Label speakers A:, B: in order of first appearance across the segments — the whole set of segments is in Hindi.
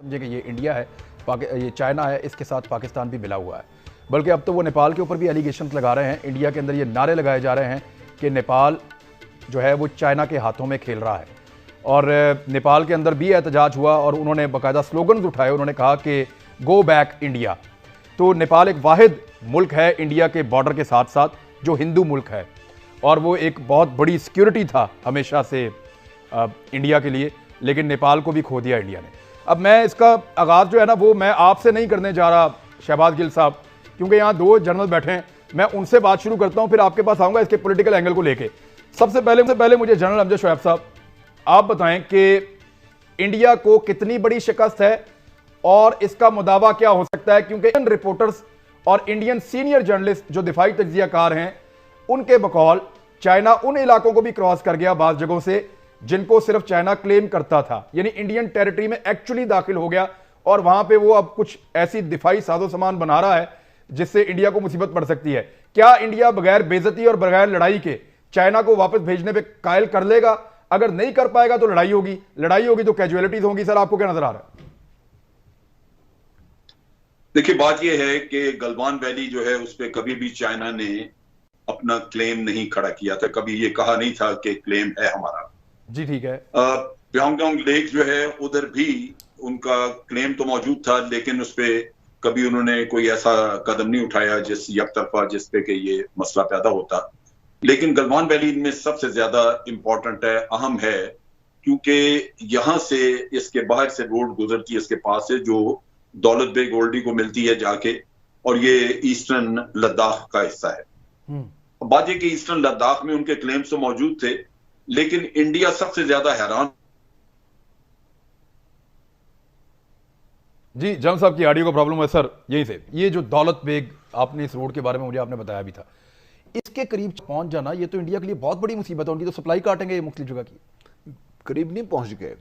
A: समझे कि ये इंडिया है, ये चाइना है, इसके साथ पाकिस्तान भी मिला हुआ है। बल्कि अब तो वो नेपाल के ऊपर भी एलिगेशन लगा रहे हैं, इंडिया के अंदर ये नारे लगाए जा रहे हैं कि नेपाल जो है वो चाइना के हाथों में खेल रहा है। और नेपाल के अंदर भी एहतजाज हुआ और उन्होंने बाकायदा स्लोगन्स उठाए। उन्होंने कहा कि गो बैक इंडिया। तो नेपाल एक वाहिद मुल्क है इंडिया के बॉर्डर के साथ साथ जो हिंदू मुल्क है, और वो एक बहुत बड़ी सिक्योरिटी था हमेशा से इंडिया के लिए, लेकिन नेपाल को भी खो दिया इंडिया ने। अब मैं इसका आगाज़ जो है ना वो मैं आपसे नहीं करने जा रहा शहबाज गिल साहब, क्योंकि यहाँ दो जर्नल बैठे हैं, मैं उनसे बात शुरू करता हूँ, फिर आपके पास आऊँगा इसके पॉलिटिकल एंगल को लेके। सबसे पहले मुझे जनरल अमजद शोएब साहब आप बताएं कि इंडिया को कितनी बड़ी शिकस्त है और इसका मुदावा क्या हो सकता है, क्योंकि इंडियन रिपोर्टर्स और इंडियन सीनियर जर्नलिस्ट जो दिफाई तज्जियाकार हैं उनके बकौल चाइना उन इलाकों को भी क्रॉस कर गया बाज़ जगहों से जिनको सिर्फ चाइना क्लेम करता था, यानी इंडियन टेरिटरी में एक्चुअली दाखिल हो गया और वहां पे वो अब कुछ ऐसी दिफाई साजो सामान बना रहा है जिससे इंडिया को मुसीबत पड़ सकती है। क्या इंडिया बगैर बेइज्जती और बगैर लड़ाई के चाइना को वापस भेजने पे कायल कर लेगा? अगर नहीं कर पाएगा तो लड़ाई होगी तो कैजुअलिटीज होंगी। सर आपको क्या नजर आ रहा है?
B: देखिए, बात यह है कि गलवान वैली जो है उस पर कभी भी चाइना ने अपना क्लेम नहीं खड़ा किया था, कभी ये कहा नहीं था कि क्लेम है हमारा। जी ठीक है। प्योंगयांग लेक जो है उधर भी उनका क्लेम तो मौजूद था, लेकिन उस पर कभी उन्होंने कोई ऐसा कदम नहीं उठाया जिस यकतरफा जिस पे कि ये मसला पैदा होता। लेकिन गलवान वैली इनमें सबसे ज्यादा इंपॉर्टेंट है, अहम है, क्योंकि यहां से इसके बाहर से रोड गुजरती है, इसके पास से जो दौलत बेग ओल्डी को मिलती है जाके, और ये ईस्टर्न लद्दाख का हिस्सा है। बात यह कि ईस्टर्न लद्दाख में उनके क्लेम्स तो मौजूद थे, लेकिन इंडिया सबसे ज्यादा हैरान।
A: जी जम साहब की ऑडियो को प्रॉब्लम है सर, यहीं से। ये जो दौलत बेग आपने इस रोड के बारे में मुझे आपने बताया भी था, इसके करीब पहुंच जाना ये तो इंडिया के लिए बहुत बड़ी मुसीबत है। उनकी तो सप्लाई काटेंगे ये मुख्तलिफ जगह की।
C: करीब नहीं पहुंच गए।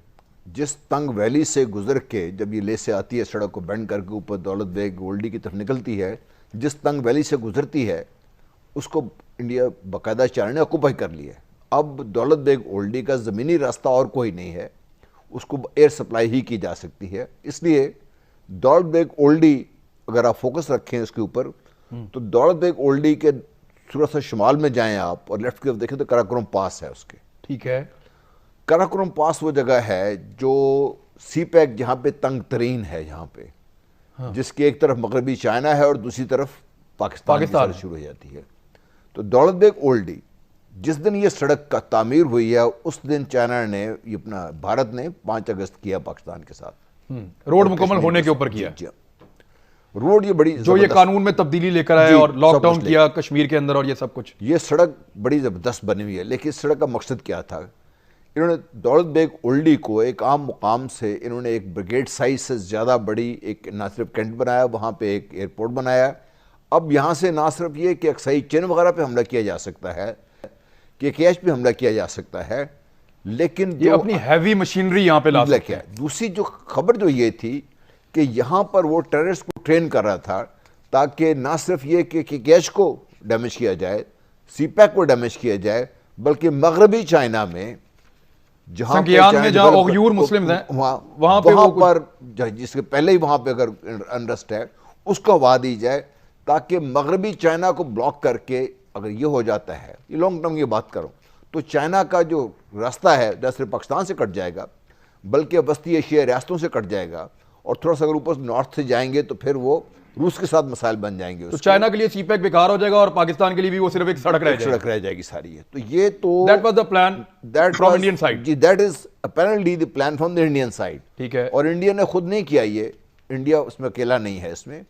C: जिस तंग वैली से गुजर के जब ये ले से आती है, सड़क को बेंड करके ऊपर दौलत बेग ओल्डी की तरफ निकलती है, जिस तंग वैली से गुजरती है उसको इंडिया बाकायदा चाइना ने ऑक्यूपाई कर लिया है। अब दौलत बेग ओल्डी का ज़मीनी रास्ता और कोई नहीं है, उसको एयर सप्लाई ही की जा सकती है। इसलिए दौलत बेग ओल्डी अगर आप फोकस रखें इसके ऊपर, तो दौलत बेग ओल्डी के थोड़ा सा शुमाल में जाएं आप और लेफ्ट की तरफ देखें तो कराकोरम पास है उसके।
A: ठीक है।
C: कराकोरम पास वो जगह है जो सी पैक जहाँ पे तंग तरीन है, यहाँ पे जिसकी एक तरफ मगरबी चाइना है और दूसरी तरफ पाकिस्तान शुरू हो जाती है। तो दौलत बेग ओल्डी जिस दिन ये सड़क का तामीर हुई है उस दिन चाइना ने ये अपना भारत ने 5 अगस्त किया पाकिस्तान के साथ।
A: रोड मुकम्मल होने के ऊपर किया।
C: रोड ये बड़ी
A: जो ये कानून में तब्दीली लेकर आए और लॉकडाउन किया कश्मीर के अंदर और ये सब कुछ।
C: ये सड़क बड़ी ज़बरदस्त बनी हुई है, लेकिन इस सड़क का मकसद क्या था? इन्होंने दौलत बेग ओल्डी को एक आम मुकाम से इन्होंने एक ब्रिगेड साइज से ज़्यादा बड़ी एक ना सिर्फ कैंट बनाया, वहाँ पे एक एयरपोर्ट बनाया। अब यहाँ से ना सिर्फ ये कि अक्साई चीन वगैरह पे हमला किया जा सकता है, कि कैश पे हमला किया जा सकता है, लेकिन
A: ये अपनी हैवी मशीनरी यहाँ पे ला सकते हैं।
C: दूसरी जो खबर जो ये थी कि यहाँ पर वो टेररिस्ट को ट्रेन कर रहा था ताकि ना सिर्फ ये कि कैश को डैमेज किया जाए, सी पैक को डैमेज किया जाए, बल्कि मगरबी चाइना में जहाँ
A: उइगुर मुस्लिम हैं वहाँ
C: पर जिसके पहले ही वहाँ पे अगर अनरेस्ट है उसको हवा दी जाए, ताकि मगरबी चाइना को ब्लॉक करके अगर ये हो जाता है, ये लॉन्ग टर्म की बात करूं, तो चाइना का जो रास्ता है न सिर्फ पाकिस्तान से कट जाएगा बल्कि वस्ती एशिया रियासतों से कट जाएगा, और थोड़ा सा अगर ऊपर नॉर्थ से जाएंगे तो फिर वो रूस के साथ मसाइल बन जाएंगे।
A: तो चाइना के लिए सी पैक बेकार हो जाएगा और पाकिस्तान के लिए भी वो सिर्फ एक सड़क
C: रह जाएगी सारी है। तो ये तो
A: that was the plan from Indian side.
C: जी that is apparently the plan from the Indian side.
A: ठीक है।
C: और इंडिया ने खुद नहीं किया ये, इंडिया उसमें अकेला नहीं है।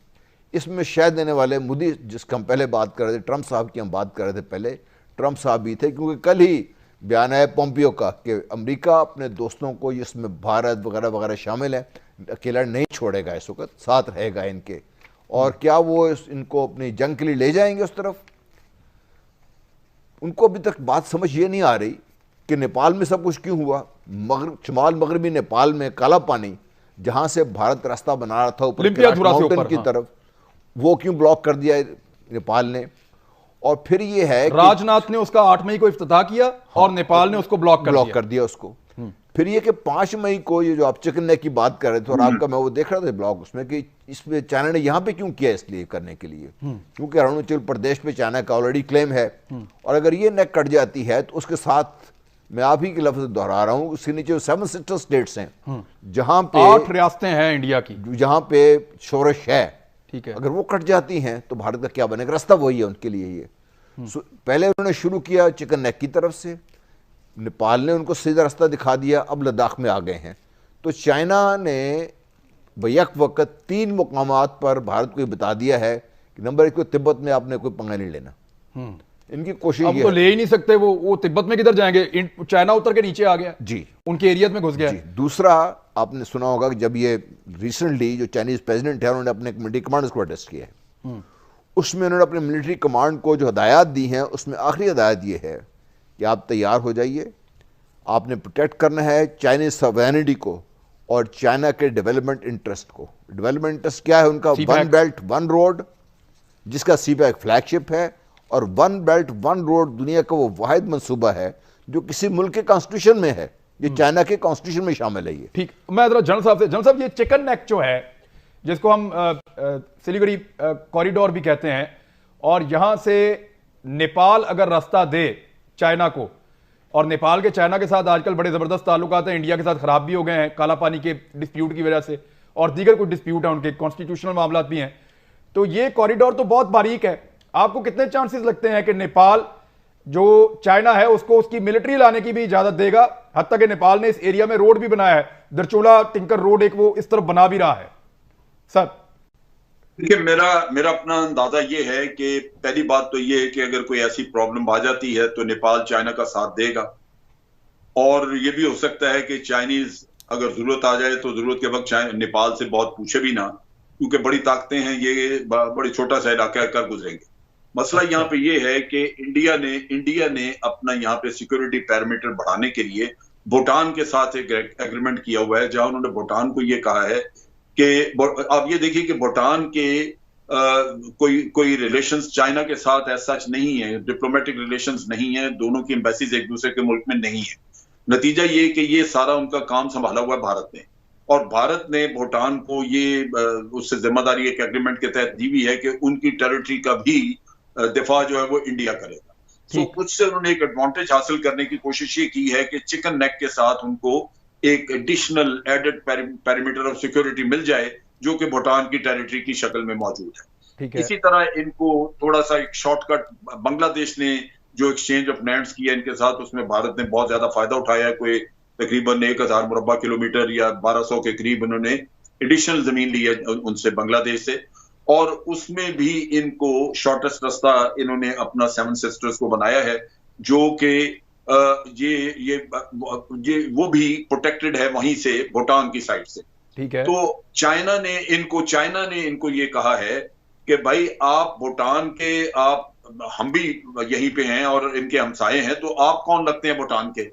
C: इसमें शह देने वाले मोदी, जिसका हम पहले बात कर रहे थे, ट्रंप साहब की हम बात कर रहे थे पहले, ट्रंप साहब भी थे, क्योंकि कल ही बयान आया पोम्पियो का कि अमेरिका अपने दोस्तों को, जिसमें भारत वगैरह वगैरह शामिल है, अकेला नहीं छोड़ेगा, इस वक्त साथ रहेगा इनके। और क्या वो इनको अपनी जंग के लिए ले जाएंगे उस तरफ? उनको अभी तक बात समझ ये नहीं आ रही कि नेपाल में सब कुछ क्यों हुआ। शुमाल मगरबी नेपाल में काला पानी जहां से भारत रास्ता बना रहा था ऊपर माउंटेन की तरफ, वो क्यों ब्लॉक कर दिया नेपाल ने? और फिर ये है
A: राजनाथ ने उसका 8 मई को इफ्तिताह किया और नेपाल ने उसको ब्लॉक कर दिया उसको।
C: फिर ये कि 5 मई को ये जो आप चिकन नेक की बात कर रहे थे और आपका मैं वो देख रहा था ब्लॉग उसमें कि इसमें चाइना ने यहाँ पे क्यों किया, इसलिए करने के लिए क्योंकि अरुणाचल प्रदेश पे चाइना का ऑलरेडी क्लेम है और अगर ये नेक कट जाती है तो उसके साथ मैं आप ही के लफ्ज दोहरा रहा हूँ, उसके नीचे 7 सिस्टर स्टेट्स हैं जहाँ पे
A: 8 रियासतें हैं इंडिया की,
C: जहाँ पे शोरश है,
A: ठीक है,
C: अगर वो कट जाती हैं तो भारत का क्या बनेगा? रास्ता वही है उनके लिए ये। पहले उन्होंने शुरू किया चिकन नेक की तरफ से, नेपाल ने उनको सीधा रास्ता दिखा दिया, अब लद्दाख में आ गए हैं। तो चाइना ने बैक वक्त 3 मुकामात पर भारत को बता दिया है कि नंबर 1 को तिब्बत में आपने कोई पंगा नहीं लेना। इनकी कोशिश
A: अब तो ले ही नहीं सकते, वो तिब्बत में किधर जाएंगे? चाइना उतर के नीचे आ गया
C: जी,
A: उनके एरिया में घुस गया।
C: दूसरा आपने सुना होगा कि जब ये रिसेंटली जो चाइनीज प्रेसिडेंट है उन्होंने अपने मिलिट्री कमांडर्स को एड्रेस किया है, उसमें उन्होंने अपने मिलिट्री कमांड को जो हदायत दी हैं उसमें आखिरी हदायत ये है कि आप तैयार हो जाइए, आपने प्रोटेक्ट करना है चाइनीज सॉवरेनिटी को और चाइना के डेवलपमेंट इंटरेस्ट को। डेवलपमेंट इंटरेस्ट क्या है उनका? 1 बेल्ट 1 रोड, जिसका सीपैक फ्लैगशिप है, और 1 बेल्ट 1 रोड दुनिया का वो वाहिद मंसूबा है जो किसी मुल्क के कॉन्स्टिट्यूशन में है, ये चाइना के कॉन्स्टिट्यूशन में शामिल है ये।
A: ठीक, मैं जरा जनरल साहब से, जनरल साहब ये चिकन नेक जो है जिसको हम सिलीगुड़ी कॉरिडोर भी कहते हैं, और यहां से नेपाल अगर रास्ता दे चाइना को, और नेपाल के चाइना के साथ आजकल बड़े जबरदस्त ताल्लुकात हैं, इंडिया के साथ खराब भी हो गए हैं काला पानी के डिस्प्यूट की वजह से, और दीगर कुछ डिस्प्यूट है उनके, कॉन्स्टिट्यूशनल मामला भी हैं, तो ये कॉरिडोर तो बहुत बारीक है। आपको कितने चांसेस लगते हैं कि नेपाल जो चाइना है उसको उसकी मिलिट्री लाने की भी इजाजत देगा? हत्ता कि नेपाल ने इस एरिया में रोड भी बनाया है, दरचोला टिंकर रोड एक वो इस तरफ बना भी रहा है। सर
B: देखिए, मेरा अपना अंदाजा ये है कि पहली बात तो ये है कि अगर कोई ऐसी प्रॉब्लम आ जाती है तो नेपाल चाइना का साथ देगा, और ये भी हो सकता है कि चाइनीज अगर जरूरत आ जाए तो जरूरत के वक्त नेपाल से बहुत पूछे भी ना, क्योंकि बड़ी ताकतें हैं, ये बड़ी छोटा सा इलाका कर गुजरेंगे। मसला यहाँ पे ये है कि इंडिया ने अपना यहाँ पे सिक्योरिटी पैरामीटर बढ़ाने के लिए भूटान के साथ एक एग्रीमेंट किया हुआ है, जहां उन्होंने भूटान को ये कहा है कि आप ये देखिए कि भूटान के कोई रिलेशंस चाइना के साथ ऐसा सच नहीं है, डिप्लोमेटिक रिलेशंस नहीं है, दोनों की एम्बेसीज एक दूसरे के मुल्क में नहीं है। नतीजा ये कि ये सारा उनका काम संभाला हुआ है भारत ने, और भारत ने भूटान को ये उससे जिम्मेदारी एक एग्रीमेंट के तहत दी हुई है कि उनकी टेरिटरी का भी दिफा जो है वो इंडिया करेगा। तो उससे उन्होंने एक एडवांटेज हासिल करने की कोशिश ये की है कि चिकन नेक के साथ उनको एक additional added parameter of security मिल जाए जो कि भूटान की टेरिटरी की शक्ल में मौजूद है। इसी तरह इनको थोड़ा सा एक शॉर्टकट, बांग्लादेश ने जो एक्सचेंज ऑफ लैंड्स किया इनके साथ, उसमें भारत ने बहुत ज्यादा फायदा उठाया है। कोई तकरीबन 1000 मुरब्बा किलोमीटर या 1200 के करीब उन्होंने एडिशनल जमीन ली है उनसे, बांग्लादेश से, और उसमें भी इनको शॉर्टेस्ट रास्ता इन्होंने अपना 7 सिस्टर्स को बनाया है, जो कि ये वो भी प्रोटेक्टेड है वहीं से, भूटान की साइड से।
A: ठीक है।
B: तो चाइना ने इनको ये कहा है कि भाई आप भूटान के, हम भी यहीं पे हैं और इनके हमसाए हैं, तो आप कौन लगते हैं भूटान के?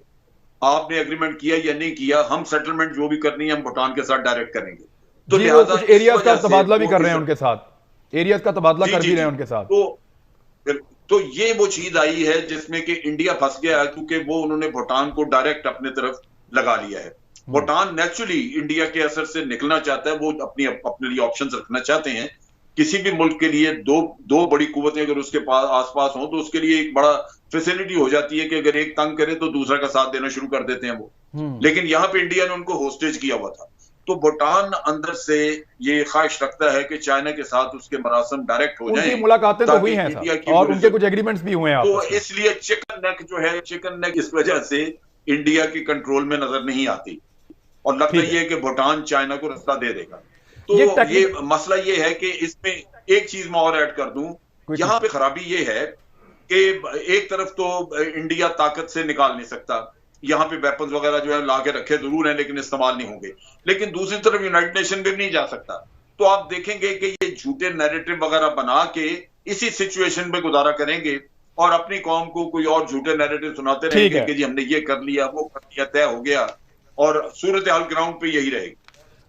B: आपने एग्रीमेंट किया या नहीं किया, हम सेटलमेंट जो भी करनी है हम भूटान के साथ डायरेक्ट करेंगे।
A: तो लिहाजा एरियाज का तबादला भी कर रहे हैं उनके साथ, एरियाज का तबादला कर भी रहे हैं उनके साथ।
B: तो ये वो चीज आई है जिसमें कि इंडिया फंस गया है, क्योंकि वो उन्होंने भूटान को डायरेक्ट अपने तरफ लगा लिया है। भूटान नेचुरली इंडिया के असर से निकलना चाहता है, वो अपने लिए ऑप्शंस रखना चाहते हैं। किसी भी मुल्क के लिए दो बड़ी कुव्वतें अगर उसके पास आसपास हो तो उसके लिए एक बड़ा फैसिलिटी हो जाती है कि अगर एक तंग करे तो दूसरा का साथ देना शुरू कर देते हैं वो। लेकिन यहाँ पे इंडिया ने उनको होस्टेज किया हुआ था, तो भूटान अंदर से ये ख्वाहिश रखता है कि चाइना के साथ उसके मरासम डायरेक्ट हो जाएं।
A: मुलाकातें तो हुई हैं और उनके कुछ एग्रीमेंट्स भी हुए हैं।
B: तो इसलिए चिकन नेक इस वजह से इंडिया की कंट्रोल में नजर नहीं आती, और लगता ही है कि भूटान चाइना को रास्ता दे देगा। तो ये मसला ये है कि इसमें एक चीज मैं और ऐड कर दूं, यहाँ पे खराबी ये है कि एक तरफ तो इंडिया ताकत से निकाल नहीं सकता, यहाँ पे वेपन्स वगैरह जो है ला के रखे जरूर हैं लेकिन इस्तेमाल नहीं होंगे, लेकिन दूसरी तरफ यूनाइटेड नेशन भी नहीं जा सकता। तो आप देखेंगे कि ये झूठे नैरेटिव वगैरह बना के इसी सिचुएशन में गुजारा करेंगे और अपनी कौम को कोई और झूठे नैरेटिव सुनाते रहेंगे कि जी हमने ये कर लिया, वो कर लिया, तय हो गया, और सूरत हाल ग्राउंड पे यही रहेगी।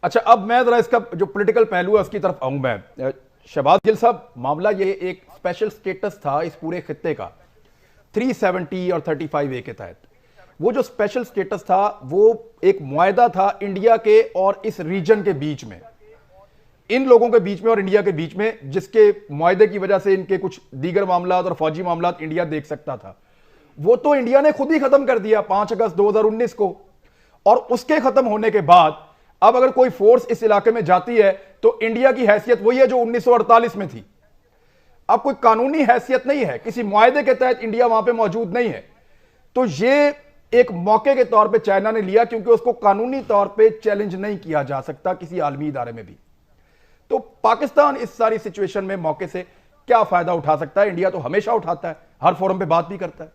A: अच्छा, अब मैं जरा इसका जो पॉलिटिकल पहलू है उसकी तरफ आऊं मैं। शहबाज गिल साहब, मामला ये एक स्पेशल स्टेटस था इस पूरे खित्ते का 370 और 35A के तहत, वो जो स्पेशल स्टेटस था वो एक मुआहदा था इंडिया के और इस रीजन के बीच में, इन लोगों के बीच में और इंडिया के बीच में, जिसके मुआहदे की वजह से इनके कुछ दीगर मामलात और फौजी मामलात इंडिया देख सकता था। वो तो इंडिया ने खुद ही खत्म कर दिया 5 अगस्त 2019 को। और उसके खत्म होने के बाद अब अगर कोई फोर्स इस इलाके में जाती है तो इंडिया की हैसियत वही है जो 1948 में थी। अब कोई कानूनी हैसियत नहीं है, किसी मुआहदे के तहत इंडिया वहां पे मौजूद नहीं है। तो ये एक मौके के तौर पे चाइना ने लिया, क्योंकि उसको कानूनी तौर पे चैलेंज नहीं किया जा सकता किसी आलमी इदारे में भी। तो पाकिस्तान इस सारी सिचुएशन में मौके से क्या फायदा उठा सकता है? इंडिया तो हमेशा उठाता है, हर फोरम पे बात भी करता है।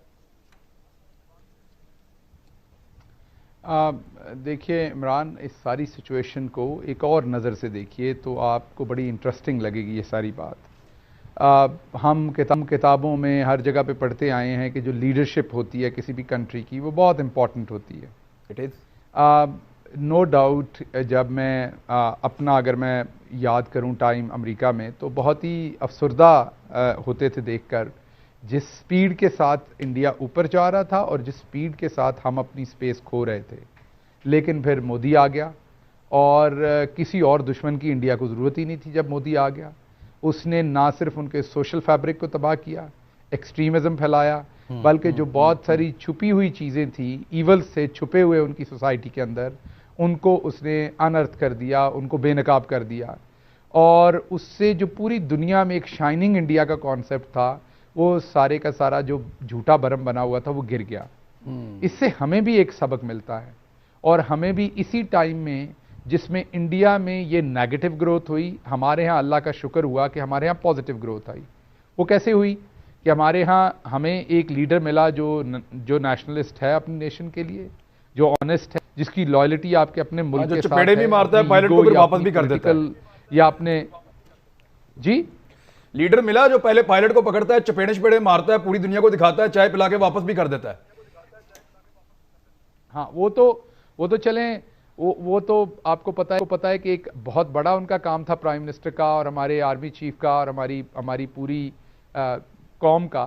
D: देखिए इमरान, इस सारी सिचुएशन को एक और नज़र से देखिए तो आपको बड़ी इंटरेस्टिंग लगेगी ये सारी बात। हम किताबों में हर जगह पे पढ़ते आए हैं कि जो लीडरशिप होती है किसी भी कंट्री की वो बहुत इंपॉर्टेंट होती है।
A: It is
D: no doubt. जब मैं अपना अगर मैं याद करूं टाइम अमेरिका में, तो बहुत ही अफसरदा होते थे देखकर जिस स्पीड के साथ इंडिया ऊपर जा रहा था और जिस स्पीड के साथ हम अपनी स्पेस खो रहे थे। लेकिन फिर मोदी आ गया और किसी और दुश्मन की इंडिया को ज़रूरत ही नहीं थी। जब मोदी आ गया उसने ना सिर्फ उनके सोशल फैब्रिक को तबाह किया, एक्सट्रीमिज़म फैलाया, बल्कि जो बहुत सारी छुपी हुई चीज़ें थी, ईवल से छुपे हुए उनकी सोसाइटी के अंदर, उनको उसने अनर्थ कर दिया, उनको बेनकाब कर दिया। और उससे जो पूरी दुनिया में एक शाइनिंग इंडिया का कॉन्सेप्ट था, वो सारे का सारा जो झूठा भरम बना हुआ था वो गिर गया। इससे हमें भी एक सबक मिलता है, और हमें भी इसी टाइम में जिसमें इंडिया में ये नेगेटिव ग्रोथ हुई, हमारे यहाँ अल्लाह का शुक्र हुआ कि हमारे यहाँ पॉजिटिव ग्रोथ आई। वो कैसे हुई कि हमारे यहाँ हमें एक लीडर मिला जो नेशनलिस्ट है अपने नेशन के लिए, जो ऑनेस्ट है, जिसकी लॉयल्टी आपके अपने मुल्क के साथ है,
A: भी मारता है, पायलट को फिर वापस भी कर देता है,
D: या अपने जी
A: लीडर मिला जो पहले पायलट को पकड़ता है, चपेड़े मारता है, पूरी दुनिया को दिखाता है, चाय पिला के वापस भी कर देता है।
D: हाँ, वो तो चलें, वो तो आपको पता है कि एक बहुत बड़ा उनका काम था प्राइम मिनिस्टर का और हमारे आर्मी चीफ का और हमारी पूरी कौम का,